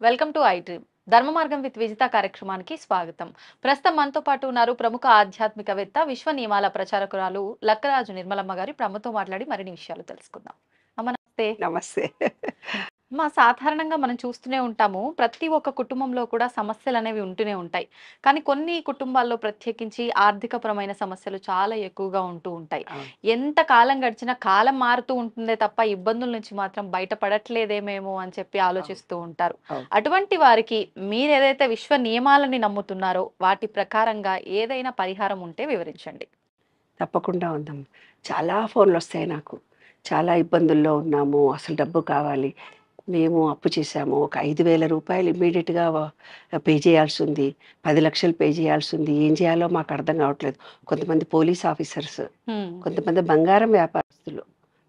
Welcome to I dream. ధర్మ మార్గం with Vijitha కార్యక్రమానికి స్వాగతం. ప్రస్తుతం మనతో పాటు ఉన్నారు ప్రముఖ ఆధ్యాత్మికవేత్త, విశ్వ నియమాల ప్రచారకురాలు లక్కరాజు నిర్మలమ్మ గారి. ప్రముఖతో మాట్లాడి మరిన్ని విషయాలు తెలుసుకుందాం. అమ్మ నమస్తే. నమస్తే. సాధారణంగా మనం చూస్తూనే ఉంటాము. ప్రతి ఒక్క కుటుంబంలో కూడా సమస్యలనేవి ఉంటూనే ఉంటాయి. కానీ కొన్ని కుటుంబాల్లో ప్రత్యేకించి ఆర్థికపరమైన సమస్యలు చాలా ఎక్కువగా ఉంటూ ఉంటాయి. అవును. ఎంత కాలం గడిచినా కాలం మారుతూ ఉంటుందే తప్ప ఇబ్బందుల నుంచి మాత్రం బయటపడట్లేదేమేమో అని చెప్పి అవును. ఆలోచిస్తూ ఉంటారు. అవును. అటువంటి వారికి మీరేదైతే విశ్వ నియమాలని నమ్ముతున్నారో వాటి ప్రకారంగా ఏదైనా పరిహారం ఉంటే వివరించండి. తప్పకుండా ఉందమ్మా. చాలా ఫోన్‌లొస్తాయి నాకు. చాలా ఇబ్బందుల్లో ఉన్నాము. అసలు డబ్బు కావాలి. మేము అప్పు చేశాము. ఒక రూ. 5,000 ఇమ్మీడియేట్‌గా పే చేయాల్సుంది. 10,00,000 పే చేయాల్సుంది. ఏం చేయాలో మాకు అర్థం కావట్లేదు. కొంతమంది పోలీస్ ఆఫీసర్స్, హ్మ్. కొంతమంది బంగారం వ్యాపారస్తులు.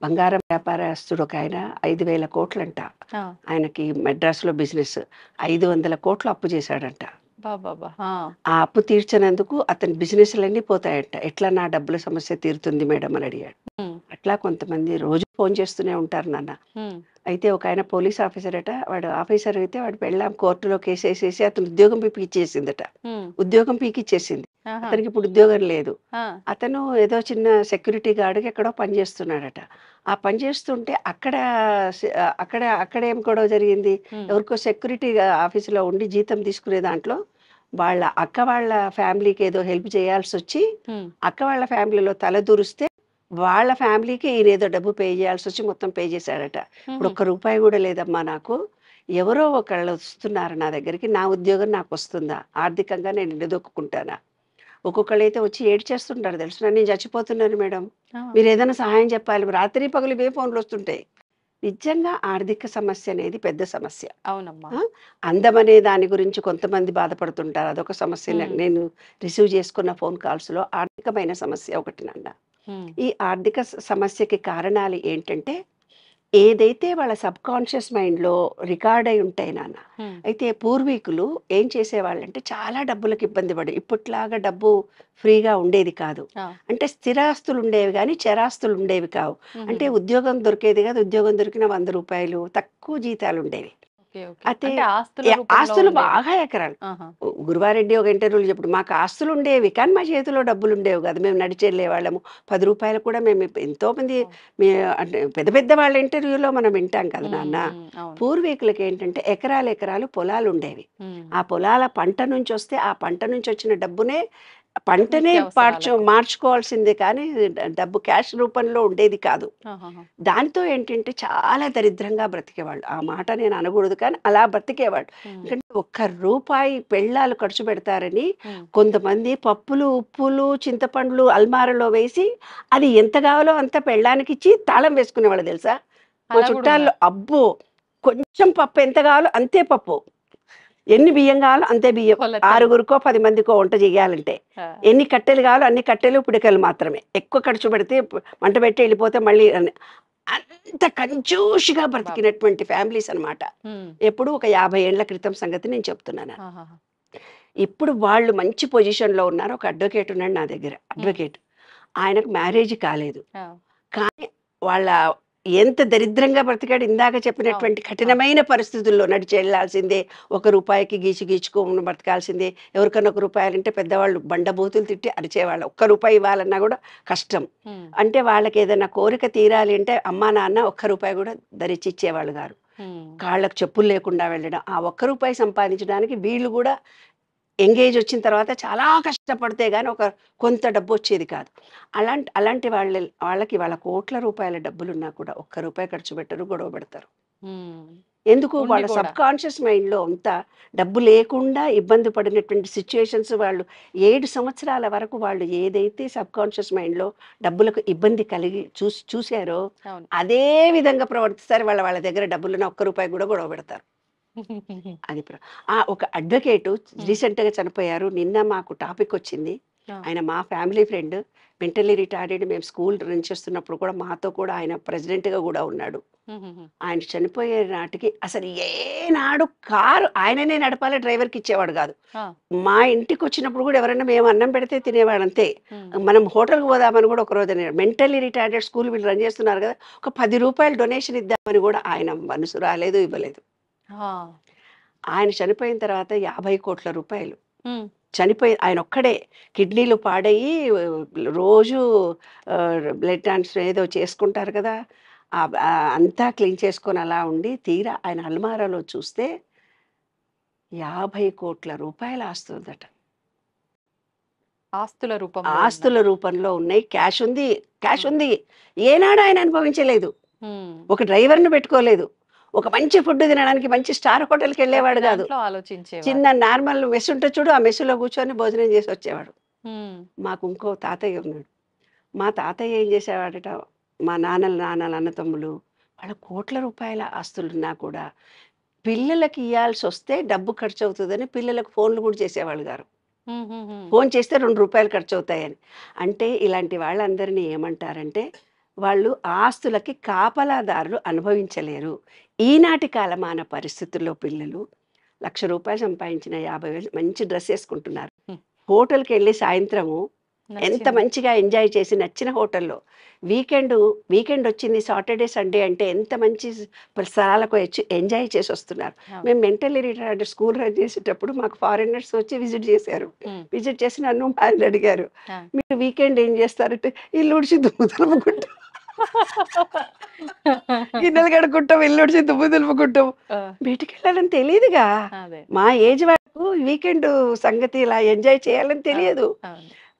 బంగారం వ్యాపారస్తుడు ఒకాయన 5,000,00,00,000 ఆ! ఆయనకి మెడ్రాస్‌లో బిజినెస్. 500,00,00,000 అప్పు చేశాడంట. అబ్బబ్బబ్బా! ఆ! ఆ అప్పు తీర్చనందుకు అతని బిజినెస్‌లన్నీ పోతాయట. ఎట్లా నా డబ్బుల సమస్య తీరుతుంది మేడం అని అడిగాడు. హ్మ్. అట్లా కొంతమంది రోజు ఫోన్ చేస్తూనే ఉంటారు నాన్న. హ్మ్. అయితే ఒకాయన పోలీస్ ఆఫీసర్ అట. వాడు ఆఫీసర్ అయితే వాడి పెళ్ళాం కోర్టులో కేసేసేసి అతను ఉద్యోగం పీకిచ్చేసిందట. హ్మ్. ఉద్యోగం పీకిచ్చేసింది. ఆహా! అతనికి ఇప్పుడు ఉద్యోగం లేదు. ఆ! అతను ఏదో చిన్న సెక్యూరిటీ గార్డ్‌గా ఎక్కడో పని చేస్తున్నాడట. ఆ పని చేస్తుంటే అక్కడ ఏం గొడవ జరిగింది. హ్మ్. ఎవరికో సెక్యూరిటీ ఆఫీస్‌లో ఉండి జీతం తీసుకునే దాంట్లో వాళ్ళ అక్క వాళ్ళ ఫ్యామిలీకి ఏదో హెల్ప్ చేయాల్సొచ్చి, హ్మ్. అక్క వాళ్ళ ఫ్యామిలీలో తలదూరిస్తే, వాళ్ళ ఫ్యామిలీకి ఈయనేదో డబ్బు పే చేయాల్సొచ్చి మొత్తం పే చేశాడట. ఇప్పుడు హుహు. ఒక్క రూపాయి గూడా లేదమ్మా నాకు. ఎవరో ఒకళ్ళు వస్తున్నారు నా దగ్గరికి. నా ఉద్యోగం నాకొస్తుందా? ఆర్థికంగా నేను నిలదొక్కుకుంటానా? ఒక్కొక్కళ్ళైతే వచ్చి ఏడ్చేస్తుంటారు తెలుసునా? నేను చచ్చిపోతున్నాను మేడం. ఆ! మీరేదైనా సహాయం చెప్పాలి. రాత్రి పగలు ఇవే ఫోన్‌లొస్తుంటాయి. నిజంగా ఆర్థిక సమస్య అనేది పెద్ద సమస్య. అవునమ్మా. ఆ! అందమనే దాని గురించి కొంతమంది బాధపడుతుంటారు. అదొక సమస్య. హ్మ్. నేను రిసీవ్ చేసుకున్న ఫోన్ కాల్స్‌లో ఆర్థికమైన సమస్య ఒకటి నాన్న. హ్మ్. ఈ ఆర్థిక సమస్యకి కారణాలు ఏంటంటే, ఏదైతే వాళ్ళ సబ్‌కాన్షియస్ మైండ్‌లో రికార్డ్ అయి ఉంటాయి నాన్న. హ్మ్. అయితే పూర్వీకులు ఏం చేసేవాళ్ళంటే చాలా డబ్బులకి ఇబ్బంది పడి ఇప్పట్లాగా డబ్బు ఫ్రీగా ఉండేది కాదు. ఆ! అంటే స్థిరాస్తులు ఉండేవి గానీ, చరాస్తులు ఉండేవి కావు. అంటే హుహుహు. ఉద్యోగం దొరికేది కాదు. ఉద్యోగం దొరికిన రూ. 100 తక్కువ జీతాలుండేవి. ఓకే. ఓకే. అయితే అంటే ఆస్తుల రూపంలో ఆస్తులు ఉండేవి. బాగా ఎకరాలు. ఆహా! గురువారెడ్డి ఒక ఇంటర్వ్యూలో చెప్పుడు, "మాకు ఆస్తులుండేవి. కానీ మా చేతిలో డబ్బులుండేవి కాదు. మేము నడిచెళ్ళేవాళ్ళము. రూ. 10 కూడా మేము ఎంతోమంది ఓహ్! మే అంటే పెద్ద పెద్ద వాళ్ళ ఇంటర్వ్యూలో మనం వింటాం కదా హ్మ్. నాన్న." హ్మ్. అవును. పూర్వీకులకేంటంటే ఎకరాలు ఎకరాలు పొలాలుండేవి. హ్మ్. ఆ పొలాల పంట నుంచొస్తే, ఆ పంట నుంచొచ్చిన డబ్బునే పంటనే నిత్యావసరాలకు. మార్చుకోవాల్సిందే కానీ డబ్బు క్యాష్ రూపంలో ఉండేది కాదు. ఆహాహా! దానితో ఏంటంటే చాలా దరిద్రంగా బ్రతికేవాళ్ళు. ఆ మాట నేను అనకూడదు కానీ అలా బ్రతికేవాళ్ళు. హ్మ్. ఎందుకంటే ఒక్క రూపాయి పెళ్ళాలు ఖర్చు పెడతారని హ్మ్. కొంతమంది పప్పులు, ఉప్పులు, చింతపండ్లు అల్మారాలో వేసి అది ఎంత కావాలో అంత పెళ్ళానికిచ్చి తాళం వేసుకునేవాళ్ళు తెలుసా? మా అలా గూడా ఉందా? చుట్టాల్లో అబ్బో! కొంచెం పప్పు ఎంత కావాలో అంతే పప్పు. ఎన్ని బియ్యం కావాలో అంతే బియ్యం. కొలతలు. ఆరుగురికో, 10 మందికో వంట చేయాలంటే. ఆ! ఎన్ని కట్టెలు కావాలో అన్ని కట్టెలు, పిడికెలు మాత్రమే. ఎక్కువ ఖర్చు పెడితే మంట పెట్టి ఎళ్ళిపోతే మళ్ళీ అంత కంజూషిగా బాబోయ్! బ్రతికినటువంటి ఫ్యామిలీస్ అనమాట. హ్మ్. ఎప్పుడు ఒక 50 ఏండ్ల క్రితం సంగతి నేను చెప్తున్నాను. ఆహాహా! ఇప్పుడు వాళ్ళు మంచి పొజిషన్‌లో ఉన్నారు. ఒక అడ్వొకేట్ ఉన్నాడు నా దగ్గర. హ్మ్. అడ్వొకేట్. ఆయనకు మ్యారేజ్ కాలేదు. ఆ! కానీ వాళ్ళ ఎంత దరిద్రంగా బ్రతికాడు ఇందాక అవును. చెప్పినటువంటి అవును. కఠినమైన పరిస్థితుల్లో నడిచెళ్ళాల్సిందే. ఒక రూపాయికి గీచుకొని బ్రతకాల్సిందే. ఎవరికన్నా ఒక రూపాయాలంటే పెద్దవాళ్ళు బండబూతులు తిట్టి అరిచేవాళ్ళు. ఒక్క రూపాయి ఇవ్వాలన్నా గూడా కష్టం. హ్మ్. అంటే వాళ్ళకేదైనా కోరిక తీరాలి అంటే అమ్మా, నాన్న ఒక్క రూపాయి గూడా ధరిచ్చిచ్చేవాళ్ళు గారు. హ్మ్. కాళ్ళకి చెప్పులు లేకుండా వెళ్ళడం. ఆ ఒక్క రూపాయి సంపాదించడానికి వీళ్ళు గూడా ఎంగేజ్ వచ్చిన తర్వాత చాలా కష్టపడితే గాని ఒక కొంత డబ్బొచ్చేది కాదు. అలాంటి వాళ్ళకి వాళ్ళ కోట్ల రూపాయల డబ్బులున్నా కూడా ఒక్క రూపాయి ఖర్చు పెట్టరు, గొడవ పెడతారు. హ్మ్. ఎందుకు? ఉండి వాళ్ళ గూడా. సబ్‌కాన్షియస్ మైండ్‌లో అంతా డబ్బు లేకుండా ఇబ్బంది పడినటువంటి సిట్యుయేషన్స్ వాళ్ళు 7 సంవత్సరాల వరకు వాళ్ళు ఏదైతే సబ్‌కాన్షియస్ మైండ్‌లో డబ్బులకు ఇబ్బంది కలిగి చూసారో అవును. అదే విధంగా ప్రవర్తిస్తారు. వాళ్ళ దగ్గర డబ్బులున్న ఒక్క రూపాయి కూడా గొడవ పెడతారు. అది ఒక అడ్వకేటు హ్మ్. రీసెంట్‌గా చనిపోయారు. నిన్న మాకు టాపికొచ్చింది. ఆ! ఆయన మా ఫ్యామిలీ ఫ్రెండ్. Mentally retarded. మేము స్కూల్ రన్ చేస్తున్నప్పుడు కూడా మాతో కూడా ఆయన ప్రెసిడెంట్‌గా గూడా ఉన్నాడు. హుహుహు. ఆయన చనిపోయే నాటికి అసలు ఏనాడు కారు ఆయననే నడపాలి, డ్రైవర్‌కిచ్చేవాడు గాదు. ఆ! మా ఇంటికొచ్చినప్పుడు గూడా ఎవరైనా మేము అన్నం పెడితే తినేవాడంతే. హ్మ్. మనం హోటల్‌కి పోదామని గూడా ఒకరోజు అన్నాడు. మెంటల్లీ రిటార్డెడ్ స్కూల్ వీళ్ళు రన్ చేస్తున్నారు గదా! ఒక రూ. 10 డొనేషన్ ఇద్దామని గూడా ఆయన మనసు రాలేదు, ఇవ్వలేదు. ఆ! ఆయన చనిపోయిన తర్వాత 50 కోట్ల రూపాయలు హ్మ్. చనిపోయి ఆయన ఒక్కడే కిడ్నీలు పాడయ్యి రోజు బ్లడ్ ట్రాన్స్ఫర్ ఏదో చేసుకుంటారు కదా, అంతా క్లీన్ చేసుకొని అలా ఉండి తీరా ఆయన అల్మారాలో చూస్తే 50 కోట్ల రూపాయల ఆస్తుందట. ఆస్తుల రూపంలో ఆస్తుల రూపంలో ఉన్నాయి, క్యాష్ ఉంది, క్యాష్ ఉంది. ఏనాడు ఆయన అనుభవించలేదు, ఒక డ్రైవర్ను పెట్టుకోలేదు, ఒక మంచి ఫుడ్ తినడానికి మంచి స్టార్ హోటల్కి వెళ్ళేవాడు కాదు, ఆలోచించే చిన్న నార్మల్ మెస్ ఉంటే చూడు, ఆ మెస్సులో కూర్చొని భోజనం చేసి వచ్చేవాడు. మాకు ఇంకో తాతయ్య ఉన్నాడు. మా తాతయ్య ఏం చేసేవాడట, మా నాన్నల అన్న తమ్ములు వాళ్ళ కోట్ల రూపాయల ఆస్తులున్నా కూడా పిల్లలకి ఇవ్వాల్సి వస్తే డబ్బు ఖర్చు అవుతుందని పిల్లలకు ఫోన్లు కూడా చేసేవాళ్ళు గారు. ఫోన్ చేస్తే 2 రూపాయలు ఖర్చు అవుతాయని. అంటే ఇలాంటి వాళ్ళందరినీ ఏమంటారంటే వాళ్ళు ఆస్తులకి కాపలాదారులు అనుభవించలేరు. ఈనాటి కాలమాన పరిస్థితుల్లో పిల్లలు ₹1,00,000 సంపాదించిన 50,000 మంచి డ్రెస్ వేసుకుంటున్నారు. హోటల్కి వెళ్ళి సాయంత్రము ఎంత మంచిగా ఎంజాయ్ చేసి నచ్చిన హోటల్లో వీకెండ్ వచ్చింది, సాటర్డే సండే అంటే ఎంత మంచి స్థలాలకు వచ్చి ఎంజాయ్ చేసి వస్తున్నారు. మేము మెంటల్లీ రిటైర్డ్ స్కూల్ రన్ చేసేటప్పుడు మాకు ఫారినర్స్ వచ్చి విజిట్ చేశారు. విజిట్ చేసి నన్ను ఆయన అడిగారు, మీరు వీకెండ్ ఏం చేస్తారంటే ఇల్లు ఉడిచి దుమ్ము దులుపుకుంటాం, గిన్నెలు కడుక్కుంటాం, ఇల్లు ఉడిచి దుమ్ము దులుపుకుంటాం, బయటికి వెళ్ళాలని తెలియదుగా. మా ఏజ్ వాళ్ళకు వీకెండ్ సంగతి ఇలా ఎంజాయ్ చేయాలని తెలియదు.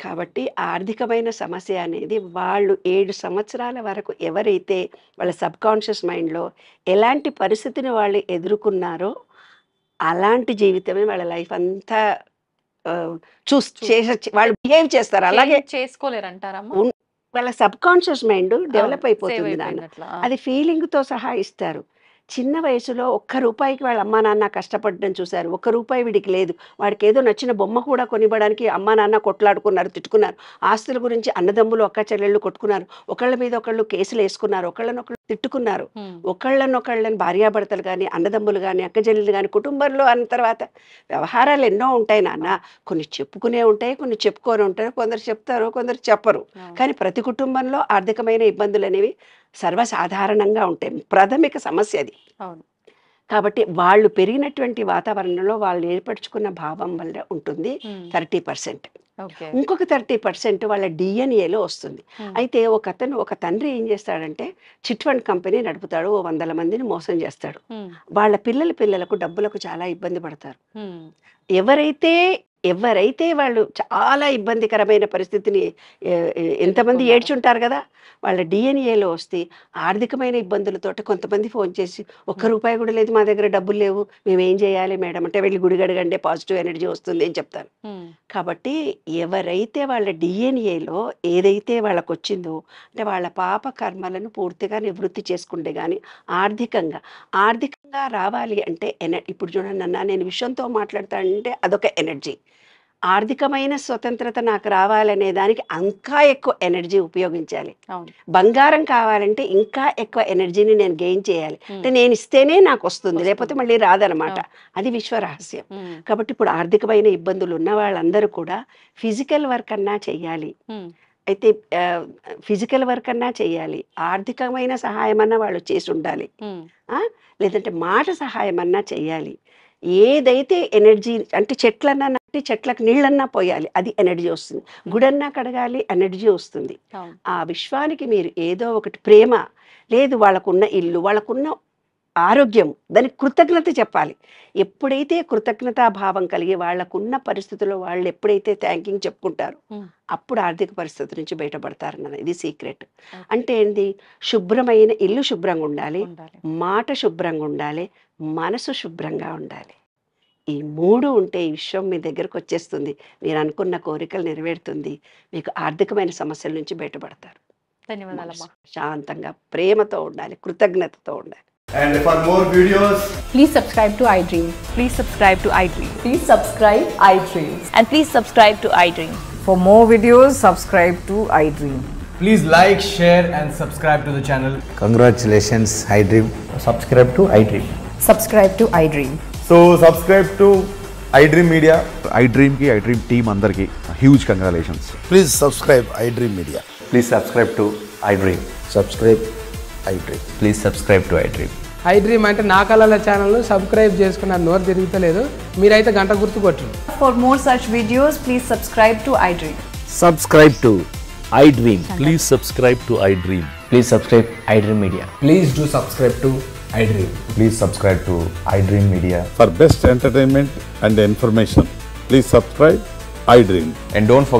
కాబట్టి ఆర్థికమైన సమస్య అనేది వాళ్ళు 7 సంవత్సరాల వరకు ఎవరైతే వాళ్ళ సబ్కాన్షియస్ మైండ్లో ఎలాంటి పరిస్థితిని వాళ్ళు ఎదుర్కొన్నారో అలాంటి జీవితమే వాళ్ళ లైఫ్ అంతా వాళ్ళు బిహేవ్ చేస్తారు, అలాగే చేసుకోలేరంటారమ్మా. వాళ్ళ సబ్కాన్షియస్ మైండ్ డెవలప్ అయిపోతుంది నాన్న. అది ఫీలింగ్తో సహా ఇస్తారు. చిన్న వయసులో ₹1 వాళ్ళ అమ్మా నాన్న కష్టపడడం చూశారు, ₹1 వీడికి లేదు, వాడికి ఏదో నచ్చిన బొమ్మ కూడా కొనివ్వడానికి అమ్మా నాన్న కొట్లాడుకున్నారు, తిట్టుకున్నారు, ఆస్తుల గురించి అన్నదమ్ములు అక్క చెల్లెళ్ళు కొట్టుకున్నారు, ఒకళ్ళ మీద ఒకళ్ళు కేసులు వేసుకున్నారు, ఒకళ్ళనొకళ్ళు తిట్టుకున్నారు, ఒకళ్ళని భార్యాభర్తలు కానీ అన్నదమ్ములు కానీ అక్క చెల్లెళ్ళు కానీ కుటుంబంలో అన్న తర్వాత వ్యవహారాలు ఎన్నో ఉంటాయి నాన్న. కొన్ని చెప్పుకునే ఉంటాయి, కొన్ని చెప్పుకొని ఉంటాయి, కొందరు చెప్తారు, కొందరు చెప్పరు. కానీ ప్రతి కుటుంబంలో ఆర్థికమైన ఇబ్బందులు అనేవి సర్వసాధారణంగా ఉంటాయి. ప్రాథమిక సమస్య అది. కాబట్టి వాళ్ళు పెరిగినటువంటి వాతావరణంలో వాళ్ళు ఏర్పరచుకున్న భావం వల్ల ఉంటుంది 30%. ఇంకొక 30% వాళ్ళ డిఎన్ఏలో వస్తుంది. అయితే ఒక తండ్రి ఏం చేస్తాడంటే చిట్ ఫండ్ కంపెనీ నడుపుతాడు, 100 మందిని మోసం చేస్తాడు. వాళ్ళ పిల్లలకు డబ్బులకు చాలా ఇబ్బంది పడతారు. ఎవరైతే వాళ్ళు చాలా ఇబ్బందికరమైన పరిస్థితిని ఎంతమంది ఏడ్చుంటారు కదా, వాళ్ళ డిఎన్ఏలో వస్తే ఆర్థికమైన ఇబ్బందులతోటి కొంతమంది ఫోన్ చేసి ₹1 కూడా లేదు, మా దగ్గర డబ్బులు లేవు, మేము ఏం చేయాలి మేడం అంటే, వెళ్ళి గుడి గడగండి పాజిటివ్ ఎనర్జీ వస్తుంది అని చెప్తాను. కాబట్టి ఎవరైతే వాళ్ళ డిఎన్ఏలో ఏదైతే వాళ్ళకు వచ్చిందో అంటే వాళ్ళ పాప కర్మలను పూర్తిగా నివృత్తి చేసుకుంటే కానీ ఆర్థికంగా రావాలి అంటే ఇప్పుడు చూడండి అన్న, నేను విషయంతో మాట్లాడతానంటే అదొక ఎనర్జీ. ఆర్థికమైన స్వతంత్రత నాకు రావాలనే దానికి ఇంకా ఎక్కువ ఎనర్జీ ఉపయోగించాలి. బంగారం కావాలంటే ఇంకా ఎక్కువ ఎనర్జీని నేను గెయిన్ చేయాలి. అంటే నేను ఇస్తేనే నాకు వస్తుంది, లేకపోతే మళ్ళీ రాదనమాట. అది విశ్వరహస్యం. కాబట్టి ఇప్పుడు ఆర్థికమైన ఇబ్బందులు ఉన్న వాళ్ళందరూ కూడా ఫిజికల్ వర్క్ అన్నా చెయ్యాలి. అయితే ఫిజికల్ వర్క్ అన్నా చెయ్యాలి, ఆర్థికమైన సహాయం అన్నా వాళ్ళు చేసి ఉండాలి, లేదంటే మాట సహాయం అన్నా చెయ్యాలి. ఏదైతే ఎనర్జీ అంటే చెట్లన్నా నాటి చెట్లకు నీళ్ళన్నా పోయాలి, అది ఎనర్జీ వస్తుంది. గుడన్నా కడగాలి, ఎనర్జీ వస్తుంది. ఆ విశ్వానికి మీరు ఏదో ఒకటి ప్రేమ లేదు, వాళ్ళకున్న ఇల్లు, వాళ్ళకున్న ఆరోగ్యం, దానికి కృతజ్ఞత చెప్పాలి. ఎప్పుడైతే కృతజ్ఞతాభావం కలిగి వాళ్ళకున్న పరిస్థితుల్లో వాళ్ళు ఎప్పుడైతే థ్యాంకింగ్ చెప్పుకుంటారో అప్పుడు ఆర్థిక పరిస్థితి నుంచి బయటపడతారన్నది ఇది సీక్రెట్. అంటే ఏంటి, శుభ్రమైన ఇల్లు శుభ్రంగా ఉండాలి, మాట శుభ్రంగా ఉండాలి, మనసు శుభ్రంగా ఉండాలి. ఈ 3 ఉంటే ఈ విశ్వం మీ దగ్గరకు వచ్చేస్తుంది, మీరు అనుకున్న కోరికలు నెరవేరుతుంది, మీకు ఆర్థికమైన సమస్యల నుంచి బయటపడతారు. ధన్యవాదాలమ్మా. శాంతంగా ప్రేమతో ఉండాలి, కృతజ్ఞతతో ఉండాలి. And for more videos, please subscribe to iDream. Please subscribe to iDream. Please subscribe iDream. And please subscribe to iDream. For more videos, subscribe to iDream. please like, share and subscribe to the channel. Congratulations, iDream. Subscribe to iDream. Subscribe to iDream. So subscribe to iDream Media. iDream ki iDream team andarki huge congratulations. Please subscribe iDream Media. Please subscribe to iDream. Subscribe iDream. Please subscribe to iDream. I dream అంటే నా కళల channel subscribe చేసుకున్న నోరు తిరుగుతలేదు. మీరైతే గంట గుర్తు కొట్టండి. For more such videos, please subscribe to iDream. Subscribe to iDream. Please subscribe to iDream. Please subscribe iDream Media. Please do subscribe to iDream. Please subscribe to iDream Media. For best entertainment and information, please subscribe iDream. And don't forget